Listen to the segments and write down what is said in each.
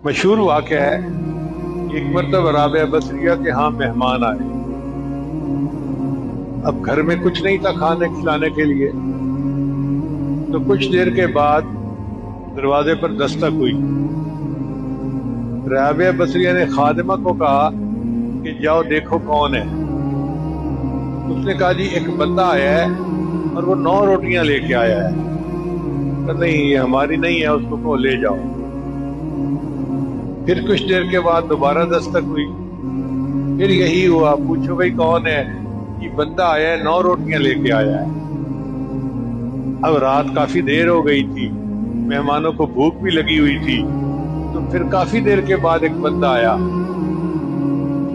مشہور واقعہ ہے، ایک مرتبہ رابعہ بصریہ کے ہاں مہمان آئے۔ اب گھر میں کچھ نہیں تھا کھانے کھلانے کے لیے، تو کچھ دیر کے بعد دروازے پر دستک ہوئی۔ رابعہ بصریہ نے خادمہ کو کہا کہ جاؤ دیکھو کون ہے۔ اس نے کہا جی ایک بندہ آیا ہے اور وہ 9 روٹیاں لے کے آیا ہے۔ کہ نہیں یہ ہماری نہیں ہے، اس کو کہو لے جاؤ۔ پھر کچھ دیر کے بعد دوبارہ دستک ہوئی، پھر یہی ہوا، پوچھو بھائی کون ہے؟ یہ بندہ آیا ہے 9 روٹیاں لے کے آیا ہے۔ اب رات کافی دیر ہو گئی تھی، مہمانوں کو بھوک بھی لگی ہوئی تھی، تو پھر کافی دیر کے بعد ایک بندہ آیا،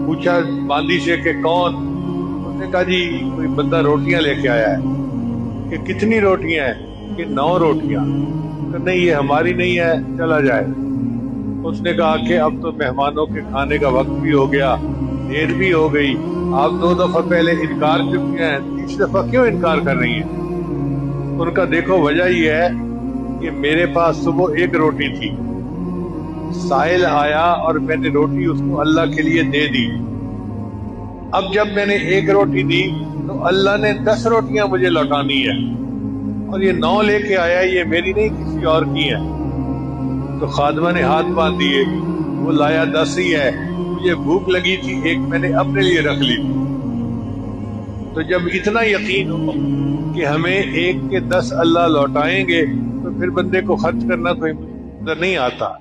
پوچھا باندی سے کہ کون؟ اس نے کہا جی کوئی بندہ روٹیاں لے کے آیا ہے۔ کہ کتنی روٹیاں ہیں؟ کہ 9 روٹیاں۔ کہ نہیں یہ ہماری نہیں ہے، چلا جائے۔ اس نے کہا کہ اب تو مہمانوں کے کھانے کا وقت بھی ہو گیا، دیر بھی ہو گئی، آپ 2 دفعہ پہلے انکار چکی ہیں، تیسری دفعہ کیوں انکار کر رہی ہیں؟ ان کا دیکھو وجہ یہ ہے کہ میرے پاس صبح 1 روٹی تھی، سائل آیا اور میں نے روٹی اس کو اللہ کے لیے دے دی۔ اب جب میں نے 1 روٹی دی تو اللہ نے 10 روٹیاں مجھے لوٹانی ہے، اور یہ 9 لے کے آیا، یہ میری نہیں کسی اور کی ہے۔ تو خادمہ نے ہاتھ باندھ دیے، وہ لایا 10 ہی ہے، مجھے بھوک لگی تھی، 1 میں نے اپنے لیے رکھ لی تھی۔ تو جب اتنا یقین ہو کہ ہمیں 1 کے 10 اللہ لوٹائیں گے، تو پھر بندے کو خرچ کرنا کوئی نہیں آتا۔